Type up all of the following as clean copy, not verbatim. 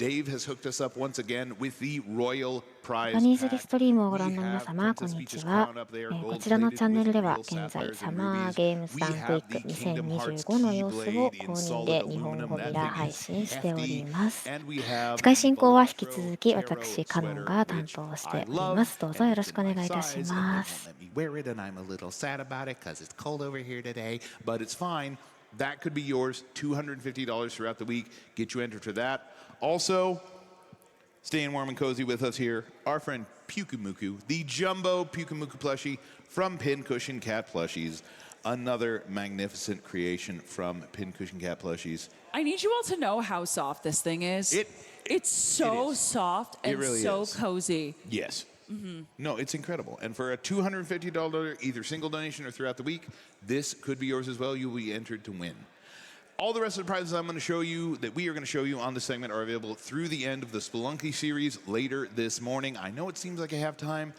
Dave has hooked us up once again with the Royal ジ Prize ャニーズリ Pack. ストリームをご覧の We 皆 have 様、こん Princess にち Peach's は。 crown up there, こ gold ちらの plated チャンネル with では real 現在 sapphires サ and マー rubies. ゲームス We タンプウィ have ーク the Kingdom Hearts 2025の様子を Keyblade 公 in 認 solid で日本 aluminum. 語ビ That ラ thing 配 is 信しており hefty. ます。 And we have 司会進行は引き the 続き Velcro 私、カノン sweater, が担 which 当して I おり love, ます。どうぞ and よろ it's しくお in 願 my いいたし size, and ま they す。 won't let me wear it, and I'm a little sad about it because it's cold over here today, but it's fine. That could be yours. $250 throughout the week. Get you entered for that. Also, staying warm and cozy with us here, our friend Pukumuku, the jumbo Pukumuku plushie from Pincushion Cat Plushies. Another magnificent creation from Pincushion Cat Plushies. I need you all to know how soft this thing is. It's so soft and really so is. cozy. Yes. No, it's incredible. And for a $250 either single donation or throughout the week, this could be yours as well. You'll be entered to win. All the rest of the prizes I'm going to show you, that we are going to show you on this segment, are available through the end of the Spelunky series later this morning. I know it seems like I have time.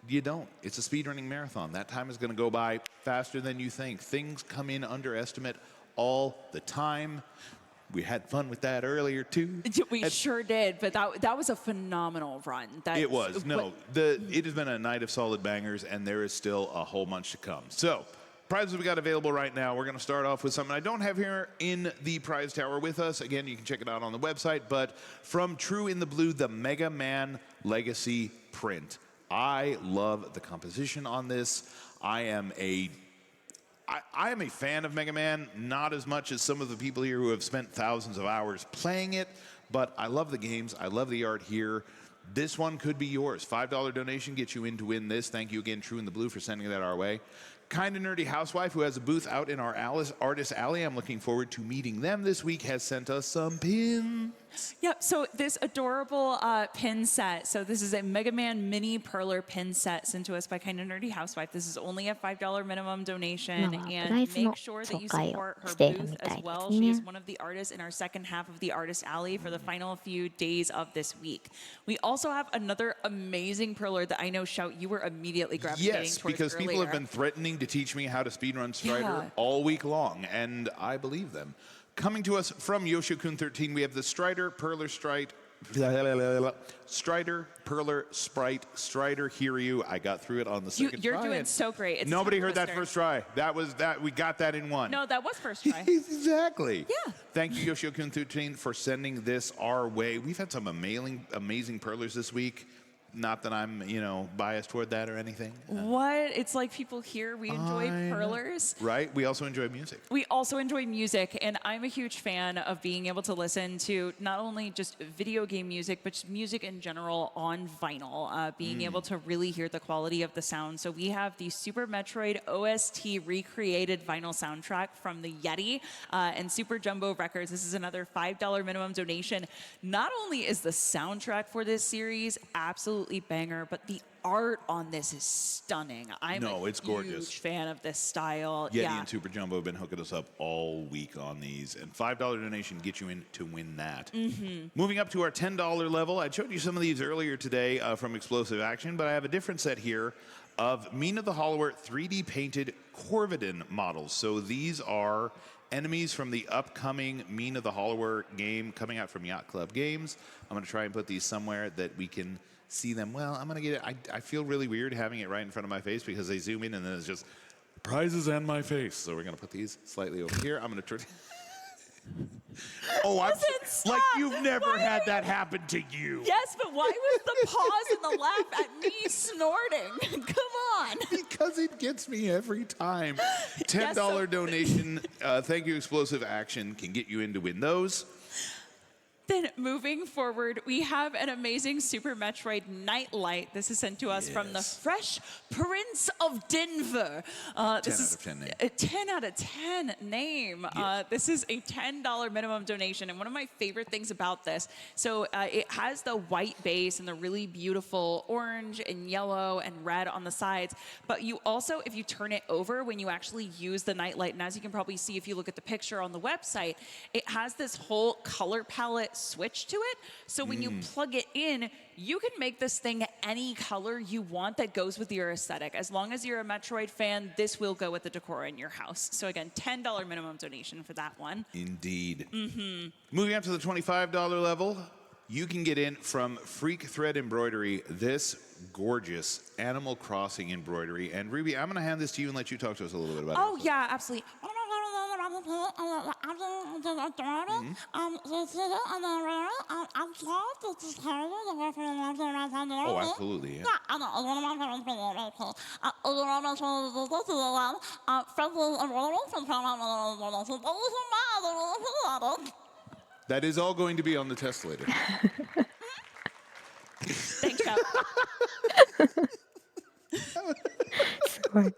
You don't. It's a speedrunning marathon. That time is going to go by faster than you think. Things come in underestimate all the time. We had fun with that earlier, too. We sure did, but that was a phenomenal run. It was. No, it has been a night of solid bangers, and there is still a whole bunch to come. So, prizes we got available right now. We're going to start off with something I don't have here in the prize tower with us. Again, you can check it out on the website. But from True in the Blue, the Mega Man Legacy print. I love the composition on this. I am a fan of Mega Man, not as much as some of the people here who have spent thousands of hours playing it, but I love the games. I love the art here. This one could be yours. $5 donation gets you in to win this. Thank you again, True in the Blue, for sending that our way. Kinda Nerdy Housewife, who has a booth out in our Artist Alley, I'm looking forward to meeting them this week, has sent us some pins. Yep, so this adorable pin set. So this is a Mega Man mini perler pin set sent to us by Kinda Nerdy Housewife. This is only a $5 minimum donation. And make sure that you support her booth as well. She is one of the artists in our second half of the Artist Alley for the final few days of this week. We also have another amazing perler that I know, Shout, you were immediately gravitating Yes, towards because earlier. people have been threatening to teach me how to speedrun Strider all week long, and I believe them. Coming to us from Yoshikun13, we have the Strider, Perler Sprite, Strider, Perler Sprite, Strider Hiryu. I got through it on the second try. You're doing so great. It's Nobody heard that first try. We got that in one. No, that was first try. Exactly. Yeah. Thank you, Yoshikun13, for sending this our way. We've had some amazing Perlers this week. Not that I'm, biased toward that or anything. What? It's like people here, we enjoy perlers. Right? We also enjoy music. We also enjoy music, and I'm a huge fan of being able to listen to not only just video game music, but just music in general on vinyl, being able to really hear the quality of the sound. So we have the Super Metroid OST recreated vinyl soundtrack from the Yeti and Super Jumbo Records. This is another $5 minimum donation. Not only is the soundtrack for this series absolutely banger, but the art on this is stunning. I'm a huge fan of this style. Yeti and Super Jumbo have been hooking us up all week on these, and $5 donation gets you in to win that. Moving up to our $10 level, I showed you some of these earlier today from Explosive Action, but I have a different set here of Mina the Hollower 3D painted Corvidin models. So these are enemies from the upcoming Mina the Hollower game coming out from Yacht Club Games. I'm going to try and put these somewhere that we can see them. Well, I'm going to get it. I feel really weird having it right in front of my face because they zoom in and then it's just prizes and my face. So we're going to put these slightly over here. I'm going to try. Oh, I'm like you've never had that happen to you. Yes, but why was the pause and the laugh at me snorting? Come on. Because it gets me every time. $10 donation. Thank you, Explosive Action, can get you in to win those. Then moving forward, we have an amazing Super Metroid Nightlight. This is sent to us from the Fresh Prince of Denver. This is 10 out of 10 name. A 10 out of 10 name. Yes. This is a $10 minimum donation. And one of my favorite things about this, so it has the white base and the really beautiful orange and yellow and red on the sides. But you also, if you turn it over, when you actually use the Nightlight, and as you can probably see if you look at the picture on the website, it has this whole color palette switch to it. So when you plug it in, you can make this thing any color you want that goes with your aesthetic. As long as you're a Metroid fan, this will go with the decor in your house. So again, $10 minimum donation for that one. Indeed. Moving up to the $25 level, you can get in from Freak Thread Embroidery, this gorgeous Animal Crossing embroidery. And Ruby, I'm going to hand this to you and let you talk to us a little bit about it. Oh, yeah, absolutely. Oh, absolutely. Yeah. That is all going to be on the test later. Thanks, Jeff. すごい。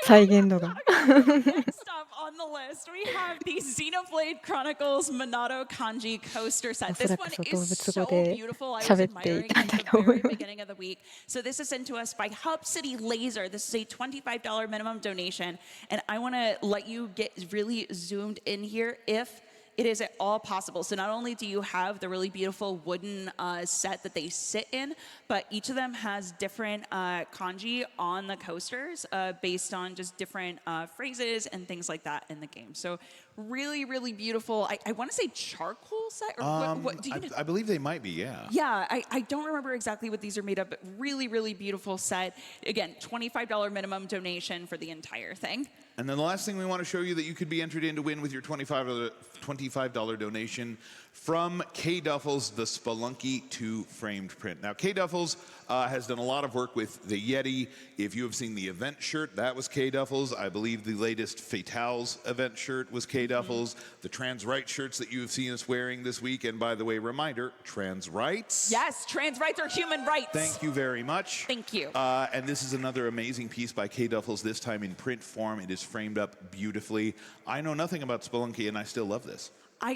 再現度が。 Next up on the list, we have the Xenoblade Chronicles Monado Kanji coaster set. This one is so beautiful. I was admiring it at the very beginning of the week. So this is sent to us by Hub City Laser. This is a $25 minimum donation. And I want to let you get really zoomed in here if it is at all possible. So not only do you have the really beautiful wooden set that they sit in, but each of them has different kanji on the coasters based on just different phrases and things like that in the game. So really, really beautiful. I want to say charcoal set? Or what do you I believe they might be, yeah. Yeah, I don't remember exactly what these are made of, but really, really beautiful set. Again, $25 minimum donation for the entire thing. And then the last thing we want to show you that you could be entered in to win with your $25 donation from K Duffels, the Spelunky 2 framed print. Now, K Duffels has done a lot of work with the Yeti. If you have seen the event shirt, that was K Duffels. I believe the latest Fatales event shirt was K Duffels. The trans rights shirts that you have seen us wearing this week. And by the way, reminder, trans rights. Yes, trans rights are human rights. Thank you very much. Thank you. And this is another amazing piece by K Duffels, this time in print form. It is framed up beautifully. I know nothing about Spelunky, and I still love this.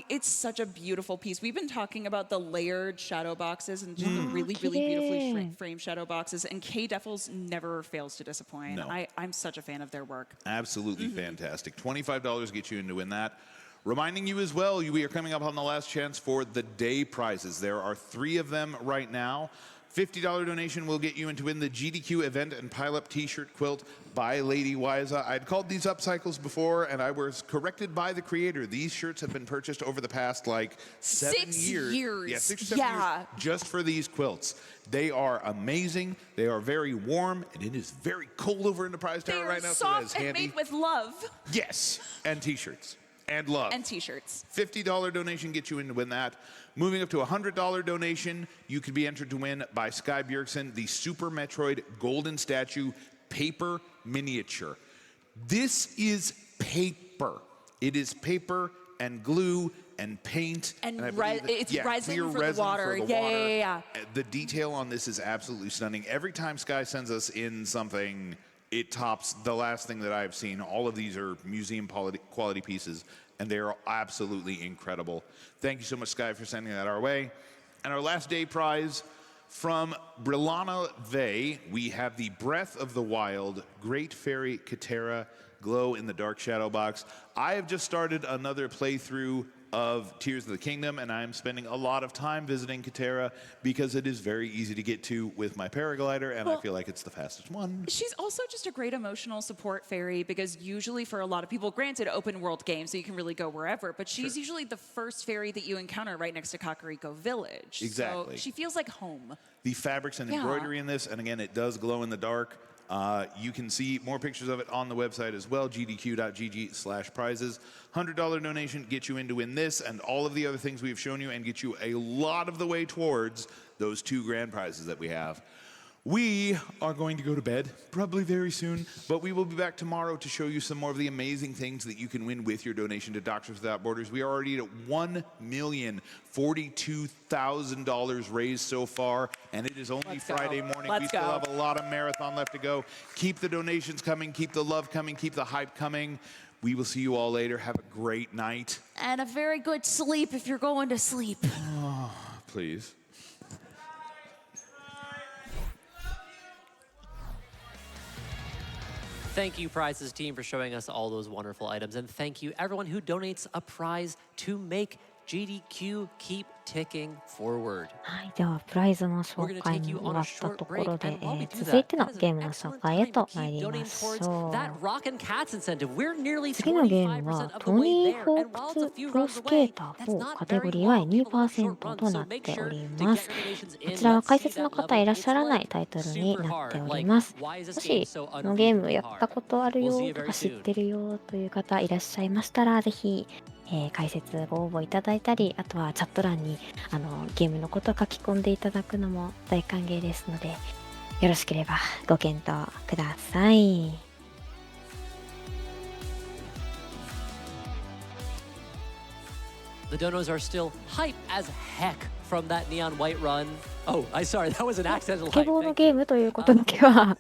It's such a beautiful piece. We've been talking about the layered shadow boxes and just the really, really beautifully framed shadow boxes. And K Duffels never fails to disappoint. No. I'm such a fan of their work. Absolutely fantastic. $25 gets you in to win that. Reminding you as well, we are coming up on the last chance for the day prizes. There are 3 of them right now. $50 donation will get you in to win the GDQ event and pile-up t-shirt quilt by Lady Wiza. I'd called these upcycles before, and I was corrected by the creator. These shirts have been purchased over the past, like, 7 years. 6 years. Yeah, 6 or 7 years just for these quilts. They are amazing. They are very warm, and it is very cold over in the prize tower right now. They're So that is soft and handy. made with love. Yes, and t-shirts. And love. And t-shirts. $50 donation gets you in to win that. Moving up to a $100 donation, you could be entered to win by Sky Bjergsen the Super Metroid Golden Statue paper miniature. This is paper. It is paper and glue and paint. And I believe it's resin clear for the resin water. For the water. Yeah. The detail on this is absolutely stunning. Every time Sky sends us in something, it tops the last thing that I've seen. All of these are museum quality pieces, and they are absolutely incredible. Thank you so much, Sky, for sending that our way. And our last day prize from Brilana Vey, we have the Breath of the Wild Great Fairy Katera Glow in the Dark Shadow box. I have just started another playthrough of Tears of the Kingdom, and I'm spending a lot of time visiting Katera because it is very easy to get to with my paraglider, and I feel like it's the fastest one. She's also just a great emotional support fairy because usually for a lot of people, granted open world game, so you can really go wherever, but she's usually the first fairy that you encounter right next to Kakariko Village. Exactly. So she feels like home. The fabrics and embroidery in this, and again, it does glow in the dark. You can see more pictures of it on the website as well, gdq.gg/prizes. $100 donation gets you in to win this and all of the other things we've shown you and get you a lot of the way towards those 2 grand prizes that we have. We are going to go to bed, probably very soon, but we will be back tomorrow to show you some more of the amazing things that you can win with your donation to Doctors Without Borders. We are already at $1,042,000 raised so far, and it is only Friday morning. We still have a lot of marathon left to go. Keep the donations coming, keep the love coming, keep the hype coming. We will see you all later. Have a great night. And a very good sleep if you're going to sleep. Please. Thank you, Prizes team, for showing us all those wonderful items. And thank you, everyone who donates a prize to make GDQ keep ticking forward. はい、ではプライズの紹介も終わったところで、続いてのゲームの紹介へと参りましょう。次のゲームはトニー・ホークスプロスケーター4カテゴリーは 2% となっております。こちらは解説の方いらっしゃらないタイトルになっております。もしこのゲームやったことあるよとか知ってるよという方いらっしゃいましたら、ぜひ解説ご応募いただいたり、あとはチャット欄にゲームのこと書き込んでいただくのも大歓迎ですので、よろしければご検討ください。The donos are still hype as heck from that neon white run. Oh, sorry, that was an accidental スケ hype. ボーのゲームということだけは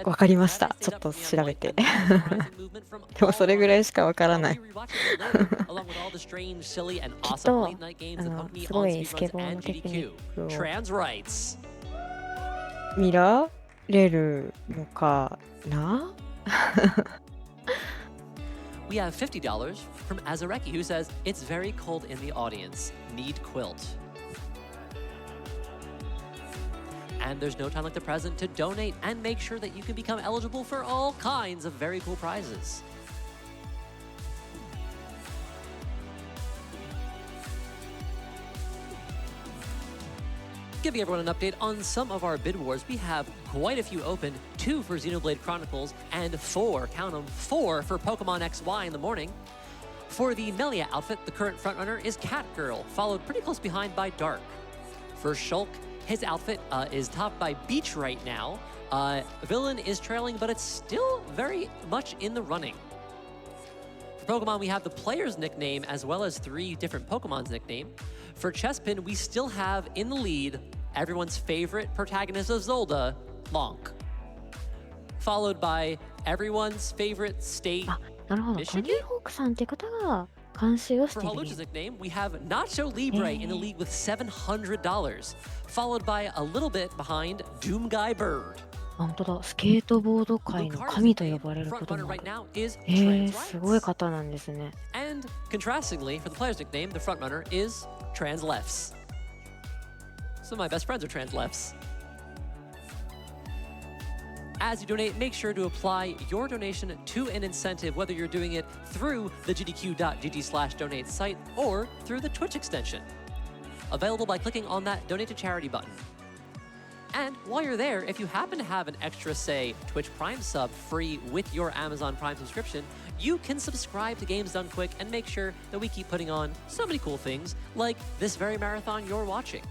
わかりました。ちょっと調べて。でもそれぐらいしかわからない。きっとすごいスケボーのテクニックを見られるのかな。We have $50 from Azareki, who says, "It's very cold in the audience. Need quilt." And there's no time like the present to donate and make sure that you can become eligible for all kinds of very cool prizes. Giving everyone an update on some of our bid wars, we have quite a few open, 2 for Xenoblade Chronicles and 4, count them, 4 for Pokemon XY in the morning. For the Melia outfit, the current frontrunner is Catgirl, followed pretty close behind by Dark. For Shulk, his outfit is topped by Beach right now. Villain is trailing, but it's still very much in the running. For Pokemon, we have the player's nickname as well as 3 different Pokemon's nickname. For Chespin, we still have in the lead everyone's favorite protagonist of Zelda, Lonk. Followed by everyone's favorite state, なるほど。トニー・ホークさんっていう方が監修をし For ている。 Halucha's nickname, we have Nacho Libre in the league with $700, followed by a little bit behind Doom Guy Bird. 本当だ、スケートボード界の神と呼ばれること Frontrunner もあ right る。 now is すごい方なんですね。 And contrastingly, for the player's nickname, the frontrunner is Trans Lefts. Some of my best friends are trans lefts. As you donate, make sure to apply your donation to an incentive, whether you're doing it through the gdq.gg/donate site or through the Twitch extension. Available by clicking on that Donate to Charity button. And while you're there, if you happen to have an extra, say, Twitch Prime sub free with your Amazon Prime subscription, you can subscribe to Games Done Quick and make sure that we keep putting on so many cool things like this very marathon you're watching.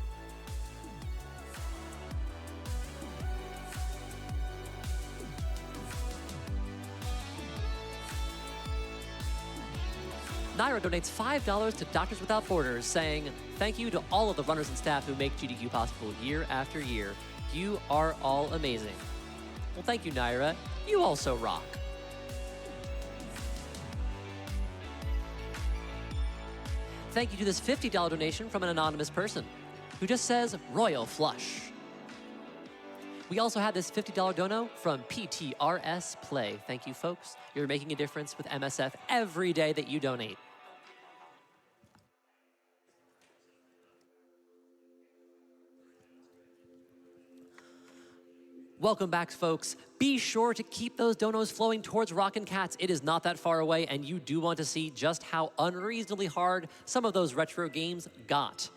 Naira donates $5 to Doctors Without Borders, saying, "Thank you to all of the runners and staff who make GDQ possible year after year. You are all amazing." Well, thank you, Naira. You also rock. Thank you to this $50 donation from an anonymous person who just says, "Royal Flush." We also had this $50 dono from PTRS Play. Thank you, folks. You're making a difference with MSF every day that you donate. Welcome back, folks. Be sure to keep those donos flowing towards Rockin' Cats. It is not that far away, and you do want to see just how unreasonably hard some of those retro games got.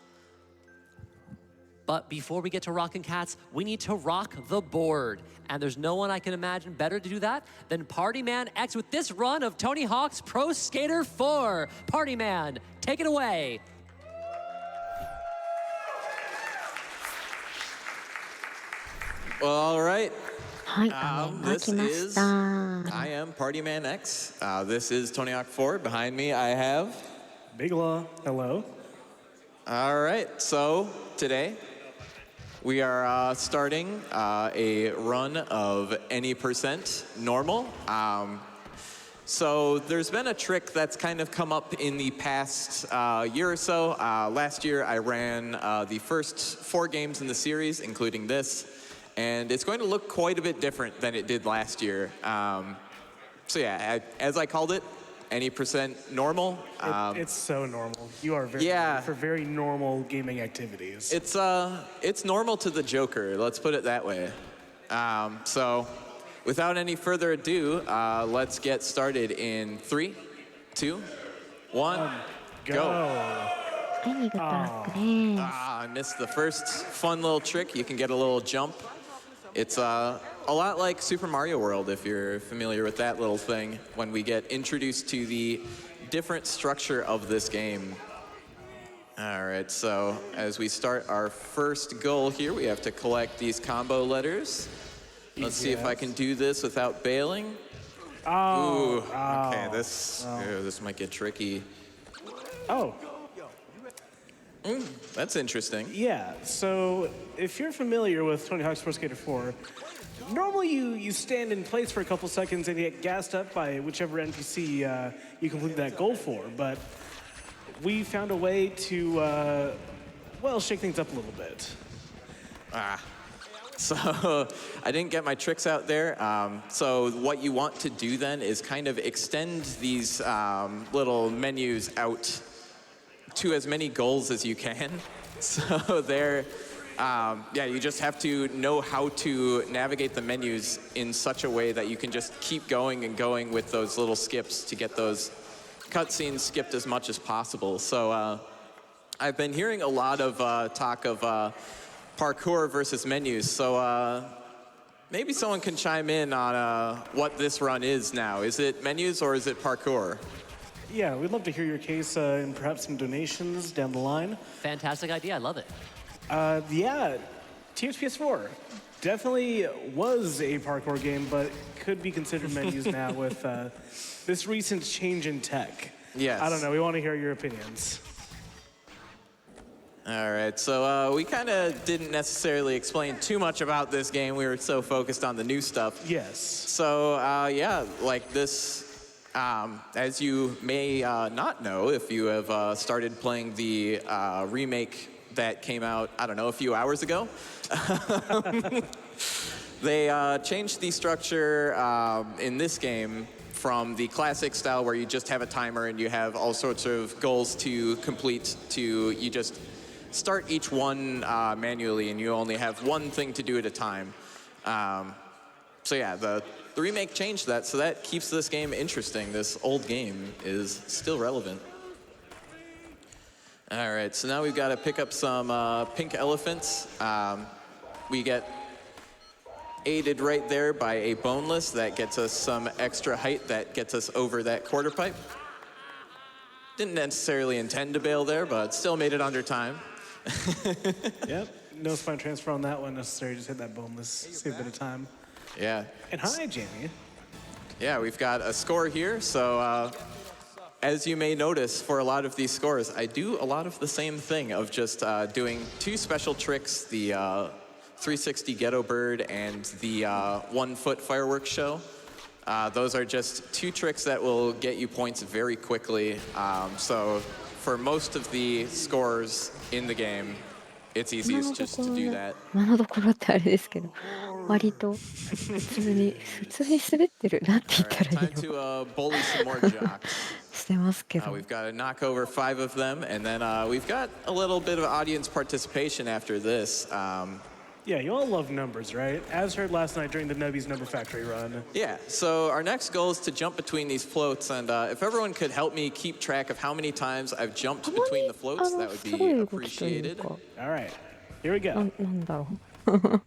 But before we get to Rockin' Cats, we need to rock the board. And there's no one I can imagine better to do that than Party Man X with this run of Tony Hawk's Pro Skater 4. Party Man, take it away. All right. はい、画面が This 来まし is た。 I am Party Man X. This is Tony Hawk 4. Behind me, I have. Big Law, hello. All right. So today we are starting a run of any percent normal. So there's been a trick that's kind of come up in the past year or so. Last year, I ran the first 4 games in the series, including this. And it's going to look quite a bit different than it did last year. So yeah, as I called it, any percent normal. It's so normal. You are very Yeah. for very normal gaming activities. It's normal to the Joker. Let's put it that way. So, without any further ado, let's get started in 3, 2, 1, go. はい、ニグトラックです。 I missed the first fun little trick. You can get a little jump. It's a lot like Super Mario World, if you're familiar with that little thing, when we get introduced to the different structure of this game. All right, so as we start our first goal here, we have to collect these combo letters. Let's see if I can do this without bailing. Ooh, okay, this might get tricky. Oh, That's interesting. yeah. So if you're familiar with Tony Hawk's Pro Skater 4, normally you stand in place for a couple seconds and you get gassed up by whichever NPC you complete that goal for. But we found a way to, well, shake things up a little bit. So I didn't get my tricks out there. So what you want to do then is kind of extend these little menus out to as many goals as you can. So they're, you just have to know how to navigate the menus in such a way that you can just keep going and going with those little skips to get those cutscenes skipped as much as possible. So I've been hearing a lot of talk of parkour versus menus. So maybe someone can chime in on what this run is now. Is it menus or is it parkour? Yeah, we'd love to hear your case and perhaps some donations down the line. Fantastic idea. I love it. Yeah, THPS4 definitely was a parkour game, but could be considered menus now with this recent change in tech. Yes. I don't know. We want to hear your opinions. All right, so we kind of didn't necessarily explain too much about this game. We were so focused on the new stuff. Yes. So yeah, like this, as you may not know if you have started playing the remake that came out, I don't know, a few hours ago. They changed the structure in this game from the classic style where you just have a timer and you have all sorts of goals to complete to you just start each one manually and you only have one thing to do at a time. So yeah, the remake changed that, so that keeps this game interesting. This old game is still relevant. All right, so now we've got to pick up some pink elephants. We get aided right there by a boneless that gets us some extra height that gets us over that quarter pipe. Didn't necessarily intend to bail there, but still made it under time. Yep. No spine transfer on that one necessary. Just hit that boneless. Save a bit of time. Yeah. And hi, Jamie. Yeah, we've got a score here. So as you may notice, for a lot of these scores, I do a lot of the same thing of just doing two special tricks, the 360 Ghetto Bird and the 1 foot fireworks show. Those are just two tricks that will get you points very quickly. So for most of the scores in the game, it's easiest just to do that. 今のところってあれですけど、割と普通に滑ってるなって言 All った right, らい time いの to bully some more jocks. してますけど。 We've got to knock over 5 of them, and then we've got a little bit of audience participation after this. Yeah, you all love numbers, right? As heard last night during the Nubby's Number Factory run. Yeah, so our next goal is to jump between these floats, and if everyone could help me keep track of how many times I've jumped between the floats, that would すごい be 動きという appreciated. か、 All right, here we go. なんだろう。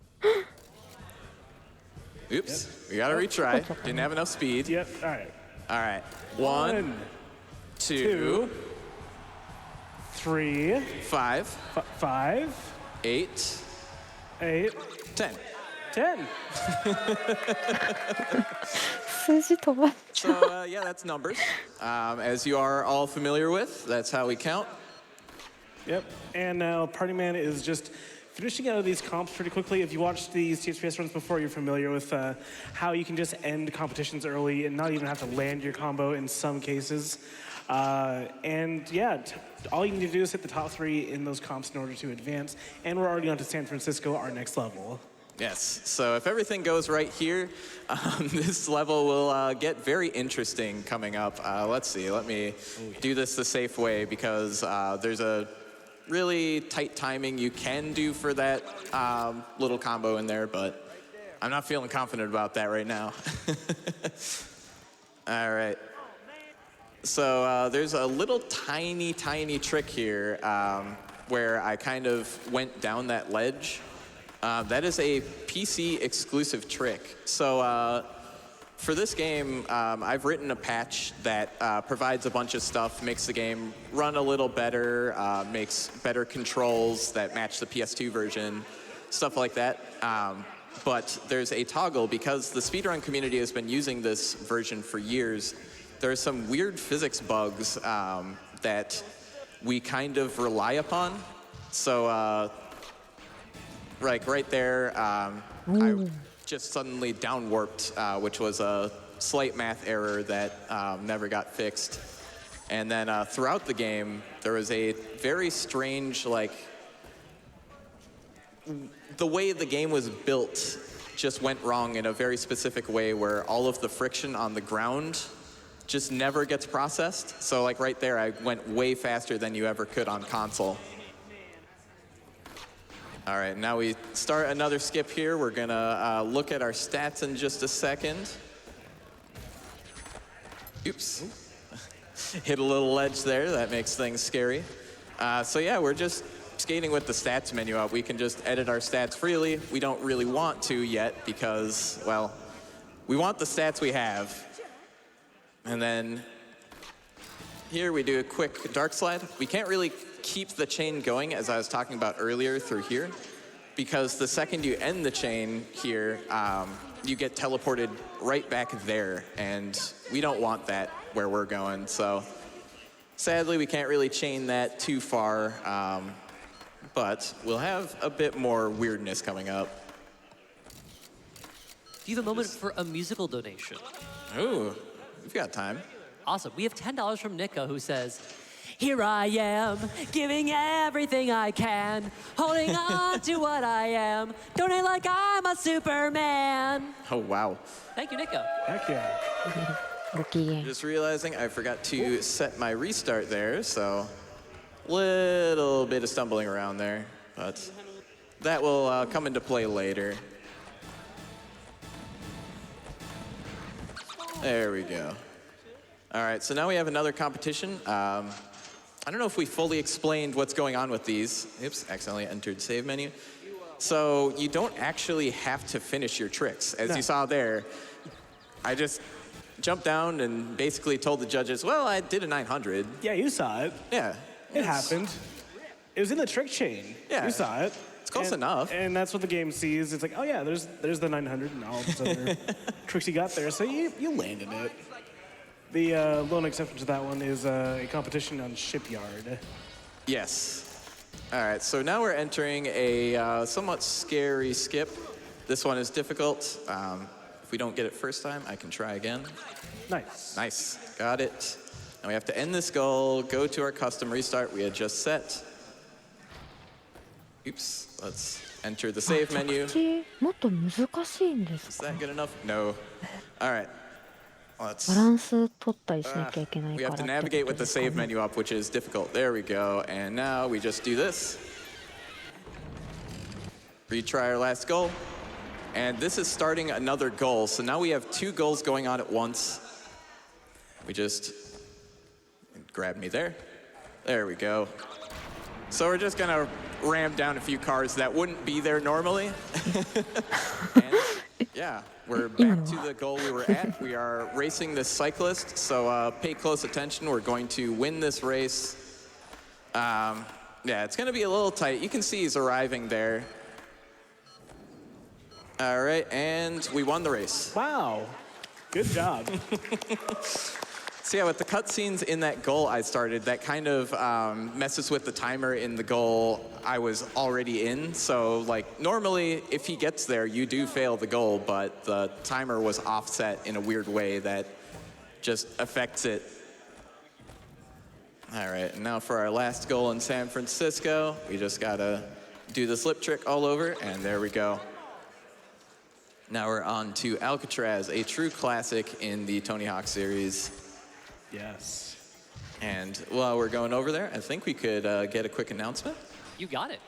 Oops, we got to retry. Didn't have enough speed. Yep, all right. All right, 1, 2, 3, 5, 5, 8, 8, 10. 10. 数字飛ばっちゃう。 So yeah, that's numbers. As you are all familiar with, that's how we count. Yep, and now Party Man is just finishing out of these comps pretty quickly. If you watched these THPS runs before, you're familiar with how you can just end competitions early and not even have to land your combo in some cases. And yeah, all you need to do is hit the top 3 in those comps in order to advance. And we're already on to San Francisco, our next level. Yes, so if everything goes right here, this level will get very interesting coming up. Let's see, let me do this the safe way because there's a really tight timing you can do for that little combo in there, but I'm not feeling confident about that right now. All right. So there's a little tiny trick here where I kind of went down that ledge. That is a PC exclusive trick. So for this game, I've written a patch that provides a bunch of stuff, makes the game run a little better, makes better controls that match the PS2 version, stuff like that. But there's a toggle because the speedrun community has been using this version for years. There are some weird physics bugs that we kind of rely upon. So like right there, I just suddenly down-warped, which was a slight math error that never got fixed. And then throughout the game, there was a very strange, like, the way the game was built just went wrong in a very specific way where all of the friction on the ground just never gets processed. So like right there, I went way faster than you ever could on console. All right, now we start another skip here. We're gonna look at our stats in just a second. Oops. Hit a little ledge there. That makes things scary. So yeah, we're just skating with the stats menu up. We can just edit our stats freely. We don't really want to yet because, well, we want the stats we have. And then here we do a quick dark slide. We can't really keep the chain going, as I was talking about earlier, through here, because the second you end the chain here, you get teleported right back there, and we don't want that where we're going. So sadly, we can't really chain that too far, but we'll have a bit more weirdness coming up. Do you have a moment for a musical donation? Ooh, we've got time. Awesome. We have $10 from Nico, who says, "Here I am, giving everything I can, holding on to what I am, donate like I'm a Superman." Oh, wow. Thank you, Nico. Heck yeah. ご機嫌。 Just realizing I forgot to set my restart there, so little bit of stumbling around there, but that will come into play later. There we go. All right, so now we have another competition. I don't know if we fully explained what's going on with these. Oops, accidentally entered save menu. So you don't actually have to finish your tricks. As you saw there, I just jumped down and basically told the judges, well, I did a 900. Yeah, you saw it. Yeah. It happened. It was in the trick chain. Yeah. You saw it. It's close enough. And that's what the game sees. It's like, oh yeah, there's the 900 and all of other tricks you got there. So you landed it. The lone exception to that one is a competition on Shipyard. Yes. All right, so now we're entering a somewhat scary skip. This one is difficult. If we don't get it first time, I can try again. Nice. Nice, got it. Now we have to end this goal, go to our custom restart we had just set. Oops, let's enter the save menu. もっと難しいんです Is か that good enough? No. All right, let's... バランス取ったりしなきゃいけない We か have ら to って navigate こと with で the すか save ね menu up, which is difficult. There we go, and now we just do this. Retry our last goal. And this is starting another goal, so now we have two goals going on at once. We just... Grab me there. There we go. So we're just gonna ram down a few cars that wouldn't be there normally. And yeah, we're back to the goal we were at. We are racing this cyclist, so pay close attention. We're going to win this race. Yeah, it's gonna be a little tight. You can see he's arriving there. All right, and we won the race. Wow. Good job. So yeah, with the cutscenes in that goal I started, that kind of messes with the timer in the goal I was already in. So like normally, if he gets there, you do fail the goal, but the timer was offset in a weird way that just affects it. All right, and now for our last goal in San Francisco, we just gotta do the slip trick all over, and there we go. Now we're on to Alcatraz, a true classic in the Tony Hawk series. Yes. And while we're going over there, I think we could get a quick announcement. You got it.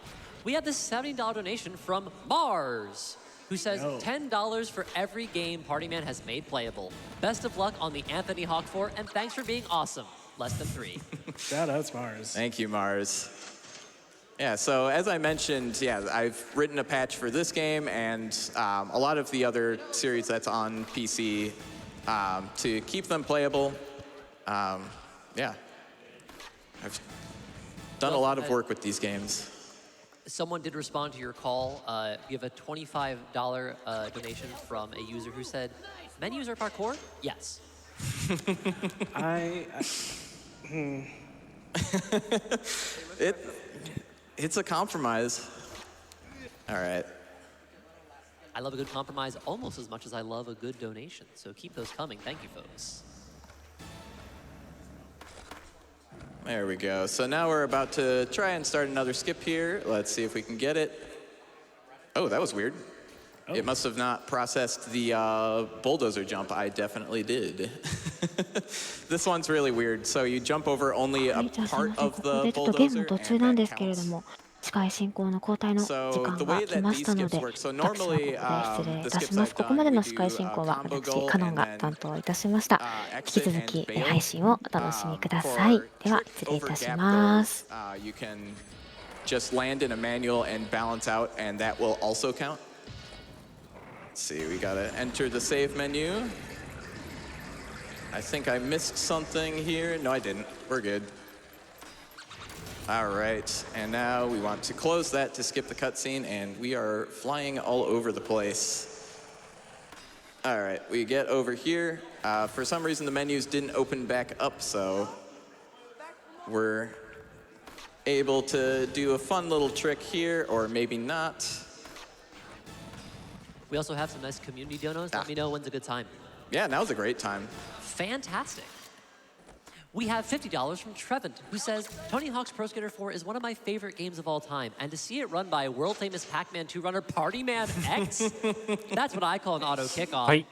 We have this $70 donation from Mars, who says $10 for every game Party Man has made playable. Best of luck on the Anthony Hawk 4, and thanks for being awesome. Less than 3. Shout out to Mars. Thank you, Mars. Yeah, so as I mentioned, I've written a patch for this game and a lot of the other series that's on PC to keep them playable. Yeah, I've done a lot of work with these games. Someone did respond to your call. You have a $25 donation from a user who said, menus are parkour? Yes. It's a compromise. All right. I love a good compromise almost as much as I love a good donation. So keep those coming. Thank you, folks. There we go. So now we're about to try and start another skip here. Let's see if we can get it. Oh, that was weird. Oh. It must have not processed the bulldozer jump. I definitely did. This one's really weird. So you jump over only a part of the bulldozer, and that counts. 近い進行の交代の時間が来ましたので、私はここで失礼いたします。ここまでの司会進行は私、カノンが担当いたしました。引き続き配信をお楽しみください。では、失礼いたします。You can just land in a manual and balance out, and that will also count. Let's see, we gotta enter the save menu. I think I missed something here. No, I didn't. We're good. All right, and now we want to close that to skip the cutscene, and we are flying all over the place. All right, we get over here. For some reason, the menus didn't open back up, so we're able to do a fun little trick here, or maybe not. We also have some nice community donos. Let me know when's a good time. Yeah, now's a great time. Fantastic. We have $50 from Trevant, who says, Tony Hawk's Pro Skater 4 is one of my favorite games of all time, and to see it run by world-famous Pac-Man 2 runner Party Man X, that's what I call an auto kickoff. はい、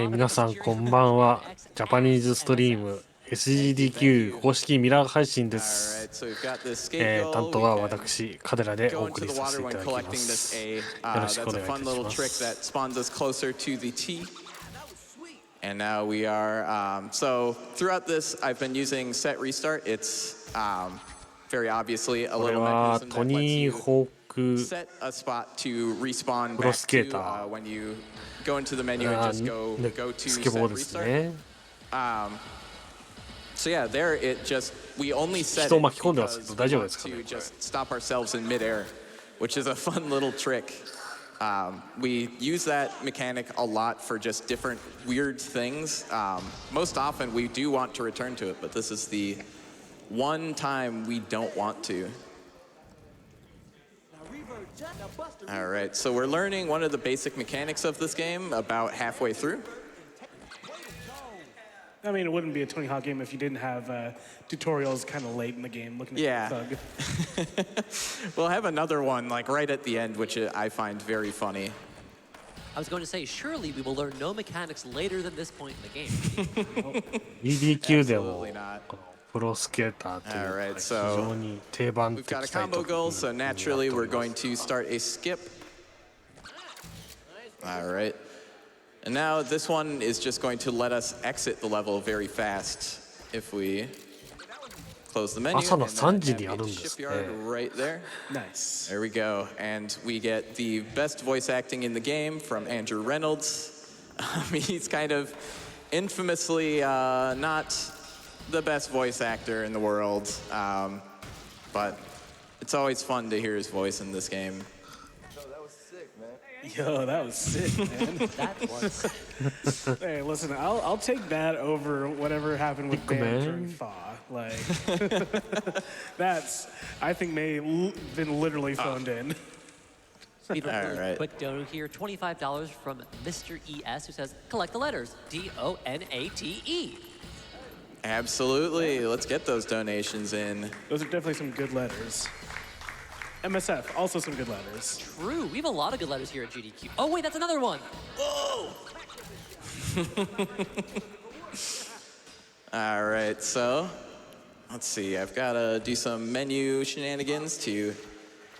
皆さんこんばんは。ジャパニーズストリーム SGDQ 公式ミラー配信です。担当は私、カデラでお送りさせていただきます。よろしくお願いいたします。And now we are, so throughout this, I've been using set restart. It's very obviously a little mechanism that lets you set a spot to respawn back to when you go into the menu and just go to set restart. So yeah, there it just, we only set it because we want to just stop ourselves in midair, which is a fun little trick. We use that mechanic a lot for just different weird things. Most often we do want to return to it, but this is the one time we don't want to. All right, so we're learning one of the basic mechanics of this game about halfway through. I mean, it wouldn't be a Tony Hawk game if you didn't have tutorials kind of late in the game looking at the thug. We'll have another one like right at the end, which I find very funny. I was going to say, surely we will learn no mechanics later than this point in the game. EDQ でもプロスケーターという Alright, 非 so 常に定番 we've 的 got a タイト combo ル goal, so naturally we're going to start a skip. All right. And now this one is just going to let us exit the level very fast if we close the menu. 朝の and 3 then 時にやるん navigate ですね shipyard right there. Nice. There we go. And we get the best voice acting in the game from Andrew Reynolds. He's kind of infamously not the best voice actor in the world, but it's always fun to hear his voice in this game. Yo, that was sick, man. That was. Hey, listen, I'll take that over whatever happened with Dan during Thaw. Like, that's, I think, been literally phoned in. We have a really Alright. quick dono here, $25 from Mr. ES, who says, collect the letters, D-O-N-A-T-E. Absolutely. Let's get those donations in. Those are definitely some good letters. MSF, also some good letters. True. We have a lot of good letters here at GDQ. Oh, wait, that's another one. Whoa! All right, so let's see. I've got to do some menu shenanigans to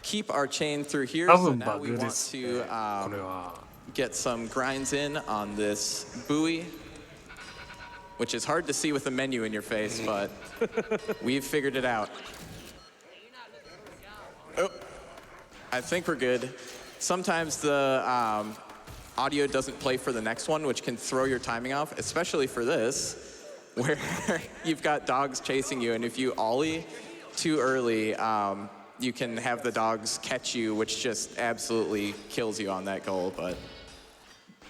keep our chain through here. So now we want to get some grinds in on this buoy, which is hard to see with the menu in your face, but we've figured it out. Oh, I think we're good. Sometimes the audio doesn't play for the next one, which can throw your timing off, especially for this, where you've got dogs chasing you, and if you ollie too early, you can have the dogs catch you, which just absolutely kills you on that goal, but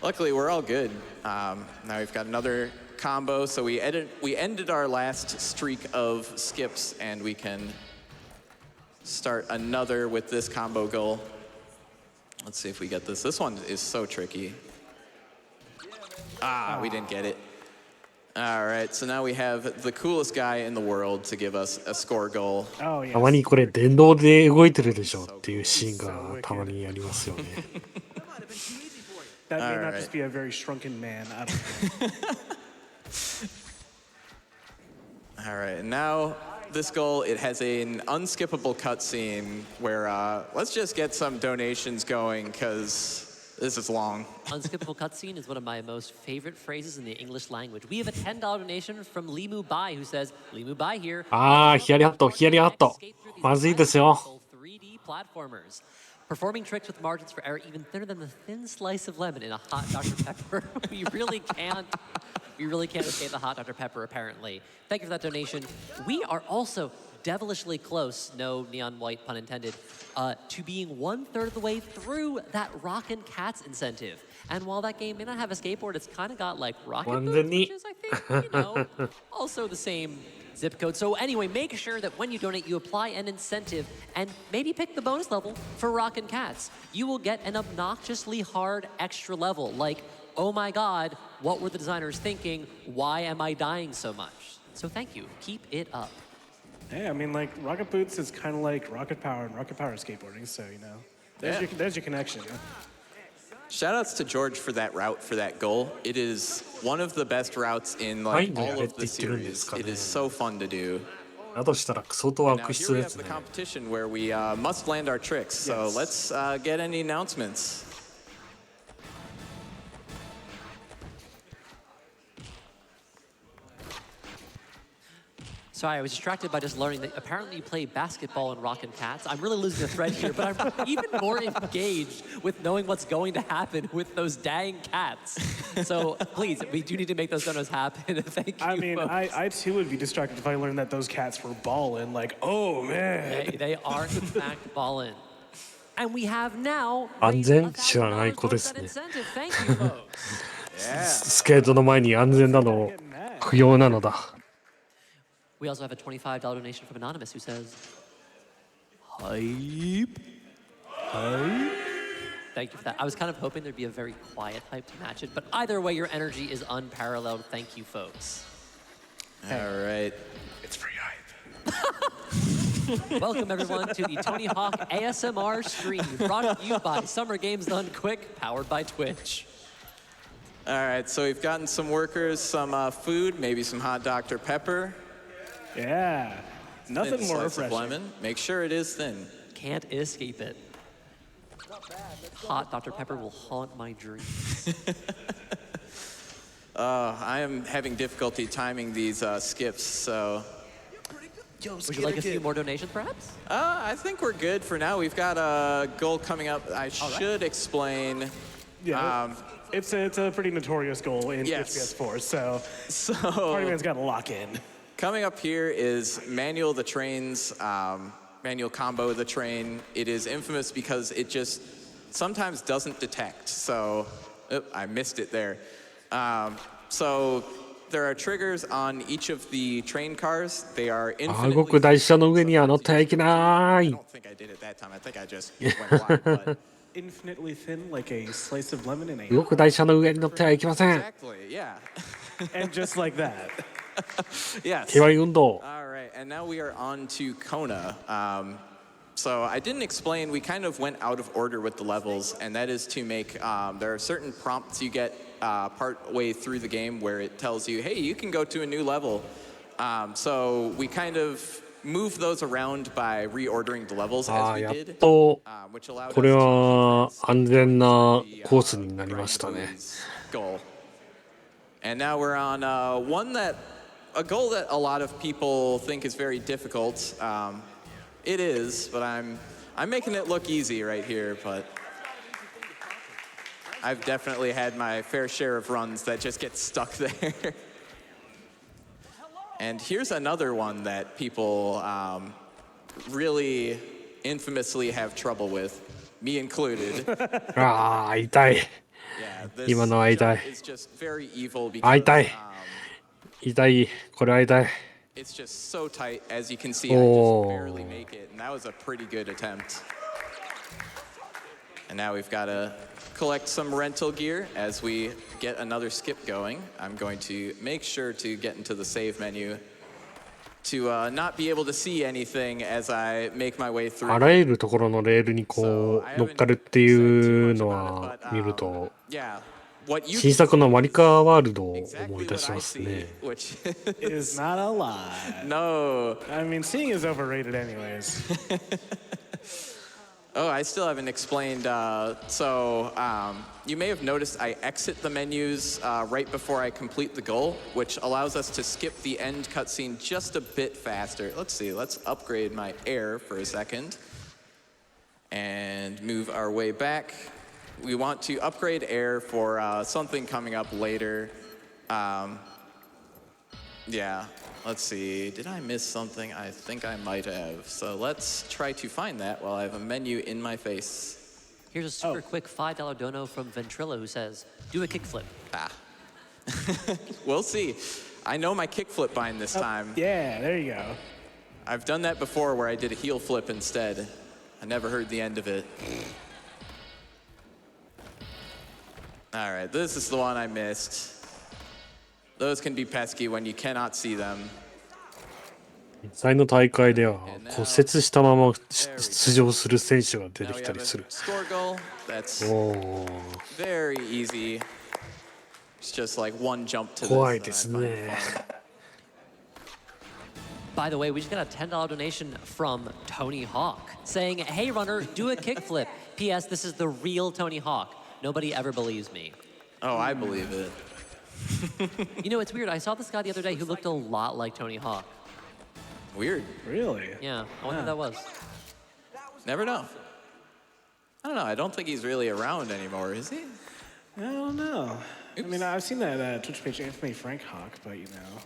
luckily we're all good. Now we've got another combo, so we ended our last streak of skips, and we can start another with this combo goal. Let's see if we get this. This one is so tricky. We didn't get it. All right, so now we have the coolest guy in the world to give us a score goal. Oh, yes. たまにこれ電動で動いてるでしょっていうシーンがたまにありますよね。That may not just be a very shrunken man. I don't know. All right, and now this goal, it has an unskippable cutscene where let's just get some donations going because this is long. Unskippable cutscene is one of my most favorite phrases in the English language. We have a $10 donation from Limu Bai who says, Limu Bai here. ああ、ヒヤリハット、ヒヤリハット。まずいですよ。 3D platformers. Performing tricks with margins for error even thinner than the thin slice of lemon in a hot Dr. Pepper. We really can't escape the hot Dr. Pepper, apparently. Thank you for that donation. We are also devilishly close, no neon white pun intended, to being 1/3 of the way through that Rockin' Cats incentive. And while that game may not have a skateboard, it's kind of got like rocket boots, which is, I think, also the same zip code. So anyway, make sure that when you donate, you apply an incentive and maybe pick the bonus level for Rockin' Cats. You will get an obnoxiously hard extra level, like, oh my God, what were the designers thinking? Why am I dying so much? So thank you. Keep it up. Hey, I mean, like, Rocket Boots is kind of like Rocket Power and Rocket Power skateboarding, so, there's your connection. Shoutouts to George for that route, for that goal. It is one of the best routes in like all of the series. It is so fun to do. だとしたら相当 Now 悪 here 質 we で have す the ね。 competition where we must land our tricks. So Yes. let's get any announcements. Sorry, I was distracted by just learning that apparently you play basketball in Rockin' Cats. I'm really losing the thread here, but I'm even more engaged with knowing what's going to happen with those dang cats. So please, we do need to make those donos happen. Thank you. I mean, folks. I too would be distracted if I learned that those cats were balling. Like, oh man. They are in fact ballin'. And we have now 安全知らない子ですね。 incentive. Thank you, folks. スケートの前に安全など不要なのだ。 We also have a $25 donation from Anonymous who says, hype. Thank you for that. I was kind of hoping there'd be a very quiet hype to match it, but either way, your energy is unparalleled. Thank you, folks. All right. It's free hype. Welcome, everyone, to the Tony Hawk ASMR stream, brought to you by Summer Games Done Quick, powered by Twitch. All right, so we've gotten some workers, some food, maybe some hot Dr. Pepper. Yeah. Nothing Thin more slice of refreshing. lemon. Make sure it is thin. Can't escape it. Hot Dr. Pepper will haunt my dreams. I am having difficulty timing these skips, so. Would you like a few more donations, perhaps? I think we're good for now. We've got a goal coming up. I should explain. Yeah. It's a pretty notorious goal in Yes. HBS4, so Party So Man's got to lock in. coming up here is manual the trains, manual combo the train. It is infamous because it just sometimes doesn't detect. So I missed it there. So there are triggers on each of the train cars. They are あ infinitely. 動く台車の上には乗ってはいけな I い。 don't think I did it that time. I think I just went blind. But Infinitely thin, like a slice of lemon in a. 動く台車の上に乗ってはいけません。 exactly, yeah. And just like that. Yes. 手割り運動。 All right, and now we are on to Kona. So I didn't explain, we kind of went out of order with the levels, and that is to make, there are certain prompts you get part way through the game where it tells you, hey, you can go to a new level. So we kind of moved those around by reordering the levels あ as あ、 we やっ did, と which allowed これ us は to 安全な the, コースになりましたね。 goal. And now we're on a goal that a lot of people think is very difficult. It is, but I'm making it look easy right here, but I've definitely had my fair share of runs that just get stuck there. And here's another one that people really infamously have trouble with, me included. ああ、痛い。 Yeah, this 今のは痛い。 jump is just very evil あ、 because 痛い。痛い。これは痛い。 it's just so tight. As you can see, I just Oh. barely make it, and that was a pretty good attempt. And now we've got to collect some rental gear as we get another skip going. I'm going to make sure to get into the save menu to not be able to see anything as I make my way through. あらゆるところのレールにこう乗っかるっていうのは見ると Yeah, what you 新作のマリカーワールドを exactly 思い出 what し I ます see, ね。 which Is not a lie. no. I mean, seeing is overrated, anyways. Oh, I still haven't explained. You may have noticed I exit the menus right before I complete the goal, which allows us to skip the end cutscene just a bit faster. Let's see, let's upgrade my air for a second and move our way back. We want to upgrade air for something coming up later. Yeah, let's see. Did I miss something? I think I might have. So let's try to find that while I have a menu in my face. Here's a super quick $5 dono from Ventrilla who says, do a kickflip. We'll see. I know my kickflip bind this time. Yeah, there you go. I've done that before where I did a heel flip instead. I never heard the end of it. All right, this is the one I missed. Those can be pesky when you cannot see them. 実際の大会では骨折したまま出場する選手が出 Now て we きた have り a する。 score goal. That's おお、 very easy. It's just like one jump to 怖い this. です that I ね。 find fun. By the way, we just got a $10 donation from Tony Hawk saying, hey runner, do a kickflip. P.S. This is the real Tony Hawk. Nobody ever believes me. Oh, I believe it. You know, it's weird. I saw this guy the other day who looked a lot like Tony Hawk. Weird. Really? Yeah, I wonder who that was. Never know. I don't know. I don't think he's really around anymore, is he? I don't know. I mean, I've seen that Twitch page, Anthony Frank Hawk, but you know.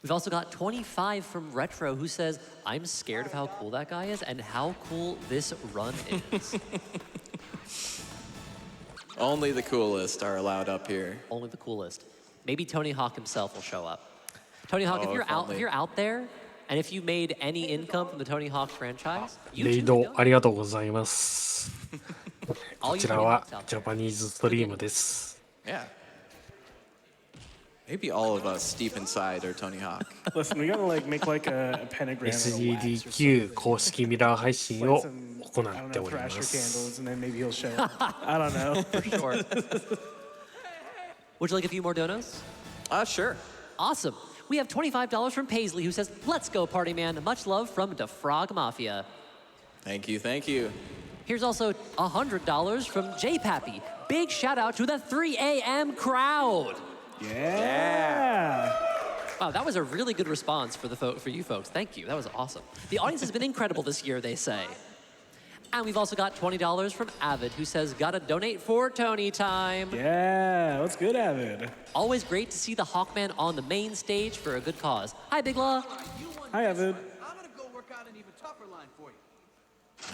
We've also got 25 from Retro who says, I'm scared of how cool that guy is and how cool this run is. Only the coolest are allowed up here. Only the coolest. Maybe Tony Hawk himself will show up. Tony Hawk, Oh, if if you're out there, and if you made any income from the Tony Hawk franchise, レ you イ too ド know. ありがとうございます。 All こ you ちら Tony は Hawks out ジ there. ャパニーズストリームです。 Yeah. Maybe all of us deep inside are Tony Hawk. Listen, we gotta like make like a pentagram. and a wax or SGDQ 公式ミラー配信を something. 行 I don't って know, おりま Thrasher す。 candles, and then maybe he'll show up. I don't know. Sure. Would you like a few more donos? Sure. Awesome. We have $25 from Paisley who says, let's go party man. Much love from DeFrog Mafia. Thank you, thank you. Here's also $100 from J Pappy. Big shout out to the 3 a.m. crowd. Yeah. Wow, that was a really good response for you folks. Thank you. That was awesome. The audience has been incredible this year, they say. And we've also got $20 from Avid, who says, gotta donate for Tony time. Yeah, what's good, Avid? Always great to see the Hawkman on the main stage for a good cause. Hi, Big Law. Hi, Avid.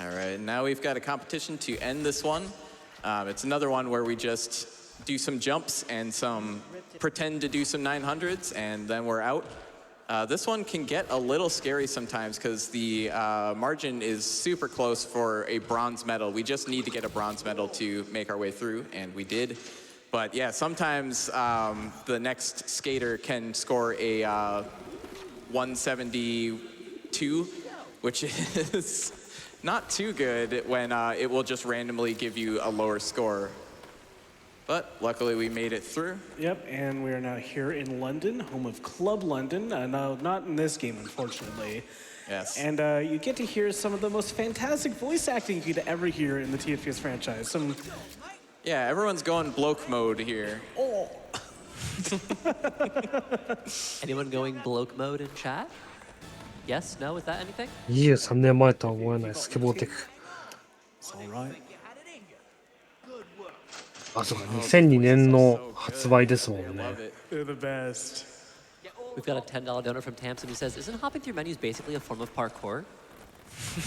All right, now we've got a competition to end this one. It's another one where we just do some jumps and pretend to do some 900s, and then we're out. This one can get a little scary sometimes because the margin is super close for a bronze medal. We just need to get a bronze medal to make our way through, and we did. But yeah, sometimes the next skater can score a 172, which is not too good when it will just randomly give you a lower score. But luckily we made it through. Yep, and we are now here in London, home of Club London. No, not in this game, unfortunately. Yes. And you get to hear some of the most fantastic voice acting you could ever hear in the TFPS franchise. Yeah, everyone's going bloke mode here. Oh. Anyone going bloke mode in chat? Yes? No? Is that anything? 23年前とは思えないスケボーテク。 It's all right. あ、そうか、2002年の発売ですもん I ね。 love it. They're the best. We've got a $10 donor from Tamsin who says, isn't hopping through menus basically a form of parkour?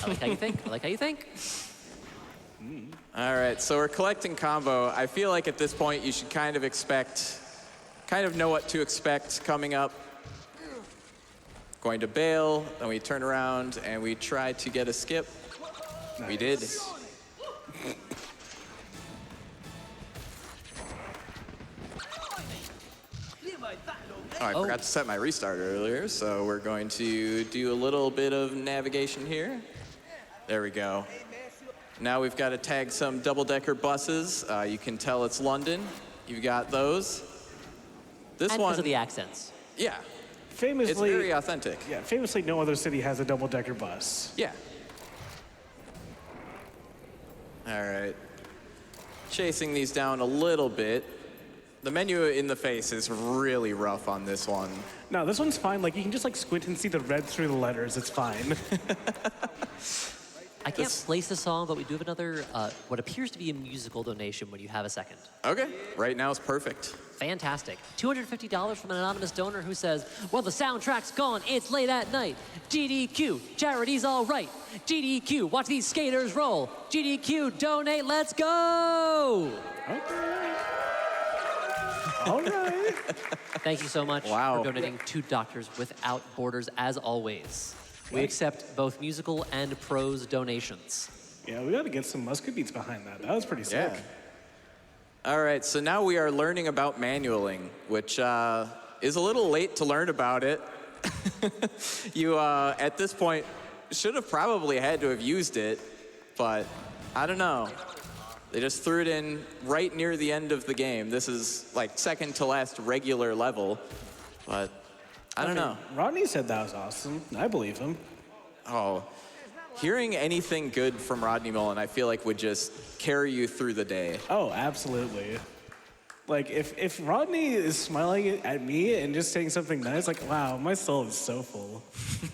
I like how you think. I like how you think. All right, so we're collecting combo. I feel like at this point you should kind of know what to expect coming up. Going to bail, then we turn around and we try to get a skip. Nice. We did. Oh, I forgot to set my restart earlier, so we're going to do a little bit of navigation here. There we go. Now we've got to tag some double-decker buses. You can tell it's London. You've got those. This And one, because of the accents. yeah, Famously, it's very authentic. yeah, famously, no other city has a double-decker bus. Yeah. All right. Chasing these down a little bit. The menu in the face is really rough on this one. No, this one's fine. Like, you can just, like, squint and see the red through the letters. It's fine. I can't place the song, but we do have another, what appears to be a musical donation when you have a second. Okay, right now it's perfect. Fantastic. $250 from an anonymous donor who says, well, the soundtrack's gone, it's late at night. GDQ, charity's all right. GDQ, watch these skaters roll. GDQ, donate, let's go! Okay. All right. Thank you so much Wow. for donating to Doctors Without Borders, as always. We accept both musical and prose donations. Yeah, we got to get some Musket Beats behind that. That was pretty sick. Yeah. All right, so now we are learning about manualing, which is a little late to learn about it. You, at this point, should have probably had to have used it, but I don't know. They just threw it in right near the end of the game. This is like second to last regular level, but I don't know. Rodney said that was awesome. I believe him. Oh, hearing anything good from Rodney Mullen, I feel like would just carry you through the day. Oh, absolutely. Like, if Rodney is smiling at me and just saying something nice, like, wow, my soul is so full.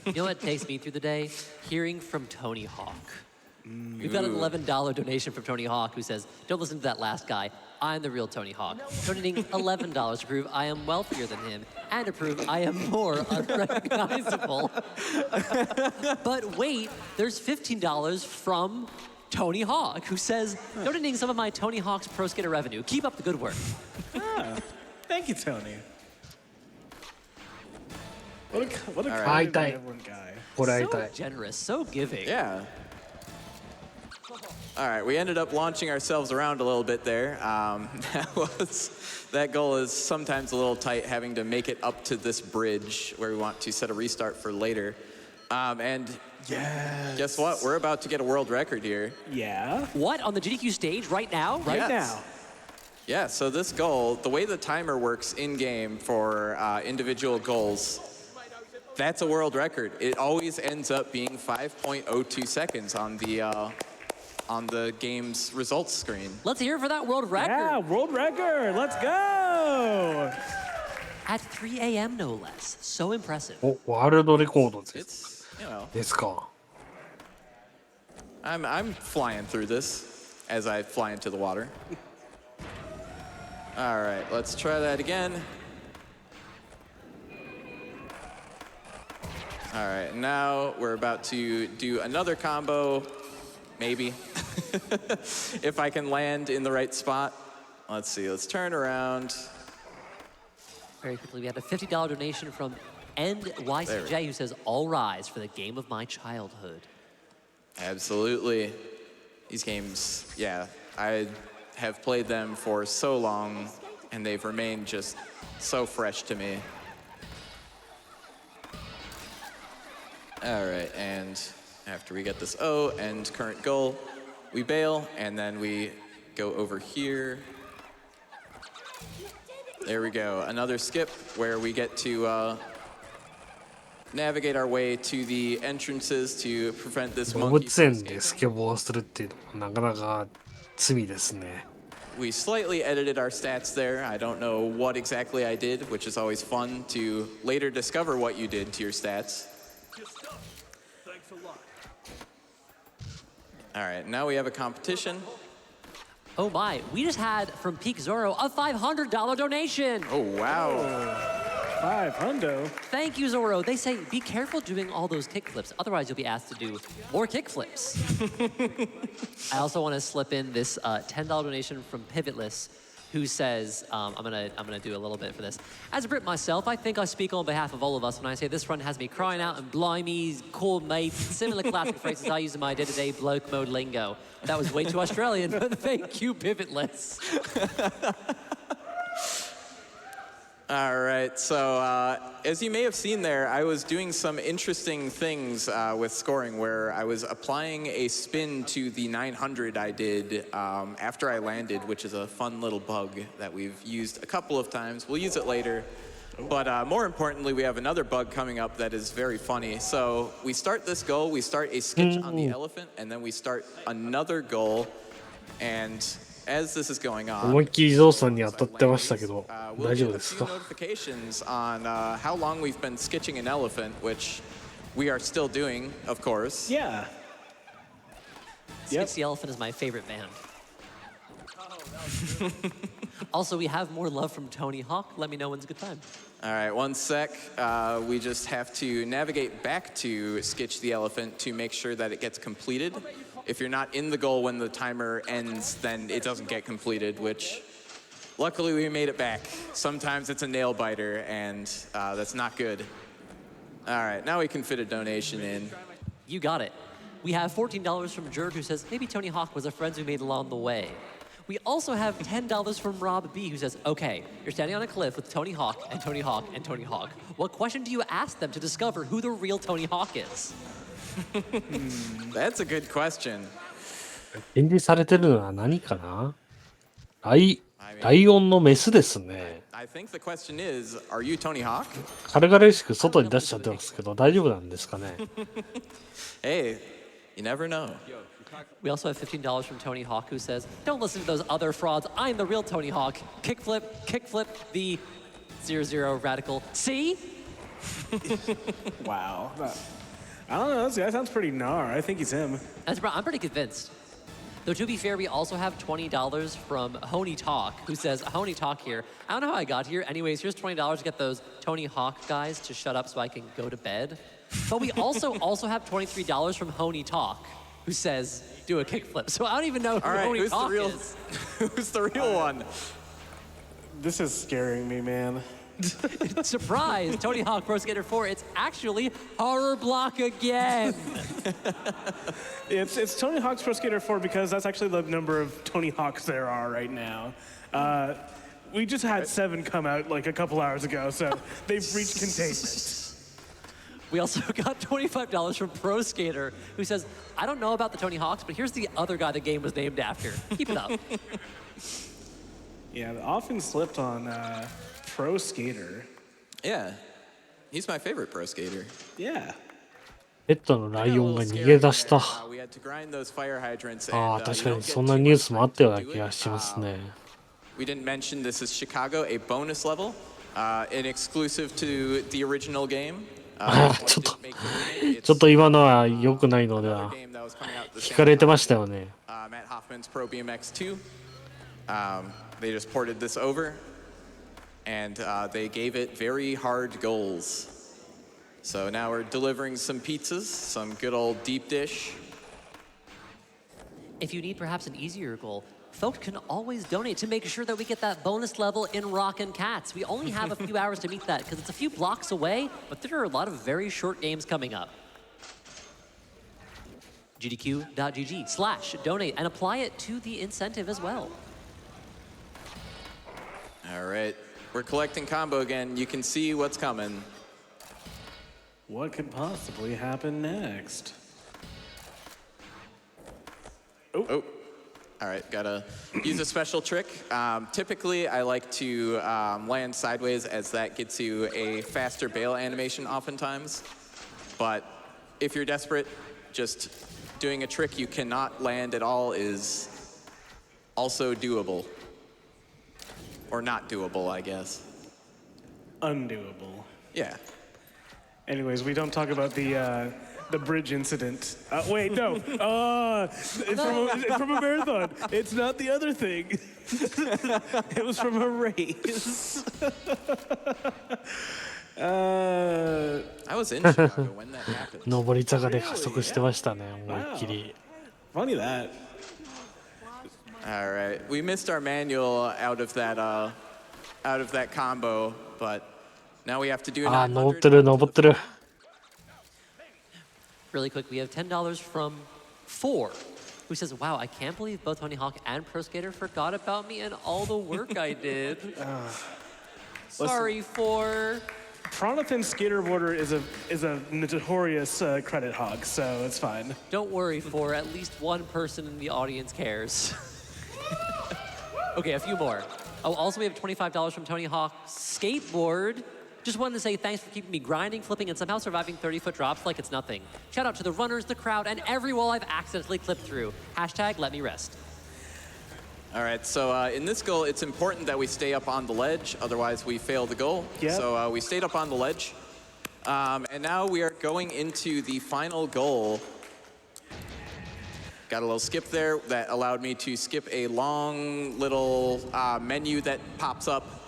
You know what takes me through the day? Hearing from Tony Hawk. We've got an $11 donation from Tony Hawk who says, don't listen to that last guy. I'm the real Tony Hawk. Donating $11 to prove I am wealthier than him and to prove I am more unrecognizable. But wait, there's $15 from Tony Hawk who says, donating some of my Tony Hawk's Pro Skater revenue. Keep up the good work. Thank you, Tony. What a right. kind Aitai. benevolent guy. これ会いた So い。 generous, so giving. Yeah. All right, we ended up launching ourselves around a little bit there. That goal is sometimes a little tight, having to make it up to this bridge where we want to set a restart for later. And Yes. guess what? We're about to get a world record here. Yeah. What, on the GDQ stage right now? Right Yes. now. Yeah, so this goal, the way the timer works in-game for individual goals, that's a world record. It always ends up being 5.02 seconds on the game's results screen. Let's hear it for that world record. Yeah, world record. Let's go. At 3 a.m. no less. So impressive. お、ワールドレコードです It's, you know, ですか。 I'm flying through this as I fly into the water. All right, let's try that again. All right, now we're about to do another combo, maybe, if I can land in the right spot. Let's see, let's turn around. Very quickly, we had a $50 donation from NYCJ who says, all rise for the game of my childhood. Absolutely. These games, yeah, I have played them for so long, and they've remained just so fresh to me. All right, and After we get this O and current goal, we bail, and then we go over here. There we go. Another skip where we get to navigate our way to the entrances to prevent this 動 monkey 物 from 園で escaping. スケボーをするっていうのはなかなか罪ですね。 We slightly edited our stats there. I don't know what exactly I did, which is always fun to later discover what you did to your stats. All right, now we have a competition. Oh my, we just had from Peak Zoro a $500 donation. Oh, wow. 500. Thank you, Zoro. They say be careful doing all those kickflips, otherwise you'll be asked to do more kickflips. I also want to slip in this $10 donation from Pivotless, who says, I'm gonna do a little bit for this. As a Brit myself, I think I speak on behalf of all of us when I say this run has me crying out and blimey, cool mates, similar classic phrases I use in my day-to-day bloke mode lingo. That was way too Australian, but thank you, Pivotless. All right, so as you may have seen there, I was doing some interesting things with scoring where I was applying a spin to the 900 I did after I landed, which is a fun little bug that we've used a couple of times. We'll use it later. But more importantly, we have another bug coming up that is very funny. So we start this goal, we start a sketch on the elephant, and then we start another goal. And as this is going on, 思いっきりゾウさんに当たってましたけど、 we'll 大丈 get 夫 a ですか？ few notifications on how long we've been sketching an elephant, which we are still doing, of course. Yeah. Yep. Skits the Elephant is my favorite band. Also, we have more love from Tony Hawk. Let me know when's a good time. All right, one sec. We just have to navigate back to Sketch the Elephant to make sure that it gets completed. If you're not in the goal when the timer ends, then it doesn't get completed, which luckily we made it back. Sometimes it's a nail biter, and that's not good. All right, now we can fit a donation in. You got it. We have $14 from Jerd, who says, maybe Tony Hawk was a friend we made along the way. We also have $10 from Rob B, who says, okay, you're standing on a cliff with Tony Hawk and Tony Hawk and Tony Hawk. What question do you ask them to discover who the real Tony Hawk is? That's a good question. 展示されてるのは何かな？ライオンのメスですね。 I think the question is, are you Tony Hawk? 軽々しく外に出しちゃってますけど、大丈夫なんですかね？ Hey, you never know. We also have $15 from Tony Hawk, who says, don't listen to those other frauds. I'm the real Tony Hawk. Kickflip, the 00 radical. See? Wow. I don't know. This guy sounds pretty gnar. I think he's him. I'm pretty convinced. Though to be fair, we also have $20 from Honey Talk, who says, Honey Talk here. I don't know how I got here. Anyways, here's $20 to get those Tony Hawk guys to shut up so I can go to bed. But we also have $23 from Honey Talk, who says, do a kickflip. So I don't even know who All right, Honey who's Talk the real, is. who's the real one? This is scaring me, man. Surprise, Tony Hawk Pro Skater 4, it's actually Horror Block again. It's Tony Hawk's Pro Skater 4 because that's actually the number of Tony Hawks there are right now. We just had 7 come out like a couple hours ago, so they've reached containment. We also got $25 from Pro Skater, who says, I don't know about the Tony Hawks, but here's the other guy the game was named after. Keep it up. Yeah, often slipped on Pro Skater. Yeah, he's my favorite pro skater. Yeah. ペットのライオンが逃げ出した。 We had to grind those fire hydrants ああ、 and 確 you か don't に get そんな too ニュー much スもあったような to 気が it. しますね。 We didn't mention this is Chicago, a bonus level, an exclusive to the original game. ちょっと今のは良くないのでは聞かれてましたよね。 Matt Hoffman's Pro BMX 2. They just ported this over, and they gave it very hard goals. So now we're delivering some pizzas, some good old deep dish. If you need perhaps an easier goal, folks can always donate to make sure that we get that bonus level in Rockin' Cats. We only have a few hours to meet that because it's a few blocks away, but there are a lot of very short games coming up. gdq.gg/donate and apply it to the incentive as well. All right, we're collecting combo again. You can see what's coming. What could possibly happen next? Oh. All right, gotta use a special trick. Typically, I like to land sideways as that gets you a faster bail animation oftentimes. But if you're desperate, just doing a trick you cannot land at all is also doable. Or not doable, I guess. Undoable. Yeah. Anyways, we don't talk about the bridge incident. Wait, no. It's from a marathon. It's not the other thing. It was from a race. I was in Chicago when that happened. 上り坂で加速してましたね、思いっきり。Funny that. All right, we missed our manual out of that combo, but now we have to do あー、 an 登ってる、登ってる。Really quick, we have $10 from 4, who says, wow, I can't believe both Tony Hawk and Pro Skater forgot about me and all the work I did. Sorry, 4. Pronathan Skaterboarder is a notorious credit hog, so it's fine. Don't worry, 4. At least one person in the audience cares. Okay, a few more. Oh, also we have $25 from Tony Hawk Skateboard. Just wanted to say thanks for keeping me grinding, flipping, and somehow surviving 30-foot drops like it's nothing. Shout out to the runners, the crowd, and every wall I've accidentally clipped through. Hashtag let me rest. All right, so in this goal, it's important that we stay up on the ledge, otherwise we fail the goal. Yep. So we stayed up on the ledge. And now we are going into the final goal. Got a little skip there that allowed me to skip a long little menu that pops up.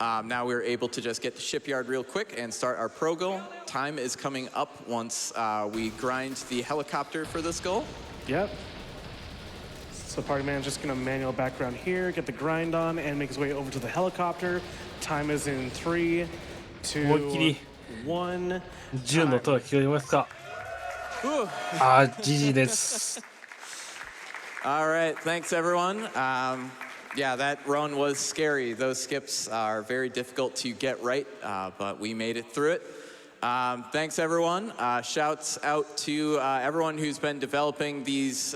Now we're able to just get to shipyard real quick and start our pro goal. Time is coming up once we grind the helicopter for this goal. Yep. So Party Man's just gonna manual background here, get the grind on, and make his way over to the helicopter. Time is in 3, 2, 1. 10の音が聞こえますか？あー、GG です。All right, thanks everyone. Yeah, that run was scary. Those skips are very difficult to get right, but we made it through it. Thanks everyone. Shouts out to everyone who's been developing these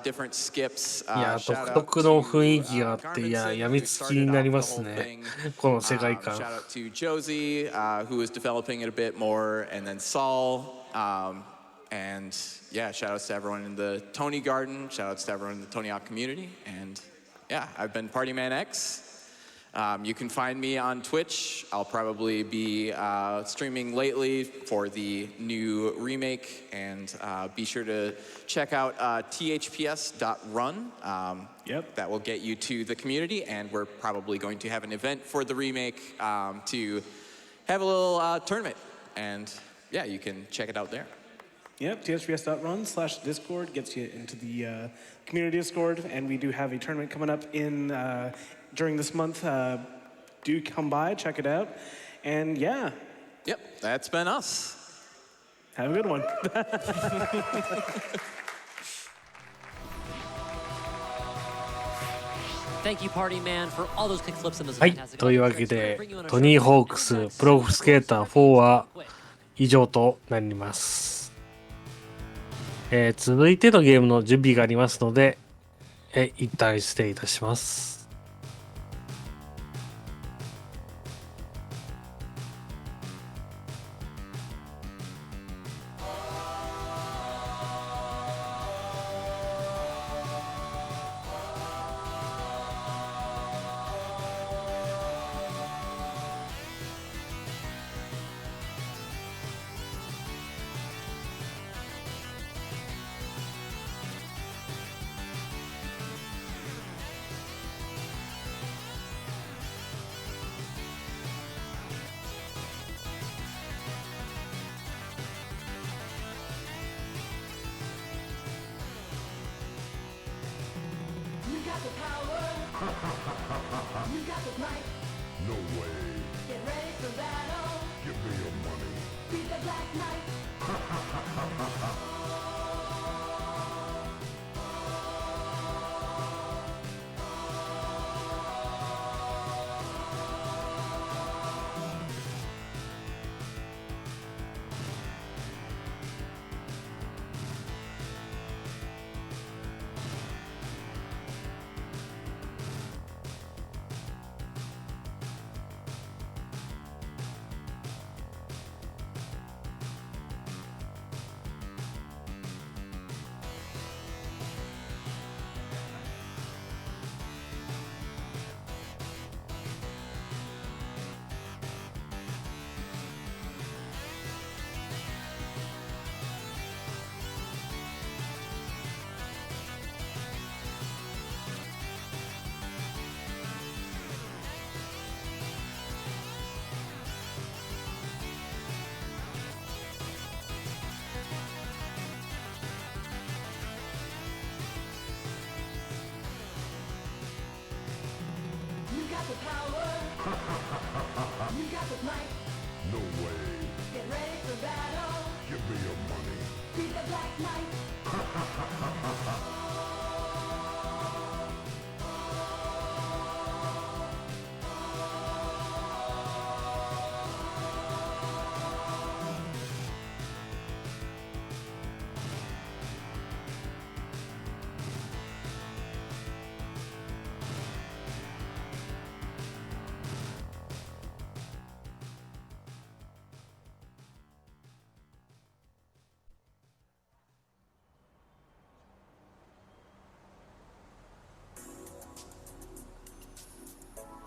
different skips. いや、独特の雰囲気があって、いや、やみつきになりますね。この世界観。Shout out to Josie, who is developing it a bit more, and then Saul. And yeah, shout outs to everyone in the Tony Garden. Shout outs to everyone in the Tony Hawk community. And yeah, I've been Partyman X. You can find me on Twitch. I'll probably be streaming lately for the new remake, and be sure to check out thps.run. Yep. That will get you to the community, and we're probably going to have an event for the remake to have a little tournament. And yeah, you can check it out there. Yep, thps.run/Discord gets you into the community Discord, and we do have a tournament coming up in during this month. Do come by, check it out, and yeah. Yep, that's been us. Have a good one. Thank you, Party Man, for all those kickflips and those はい、 fantastic というわけで、トニー・ホークスプロスケーター4は以上となります。続いてのゲームの準備がありますので、一旦失礼いたします。No way. Get ready for battle. Give me your money. Be the Black Knight.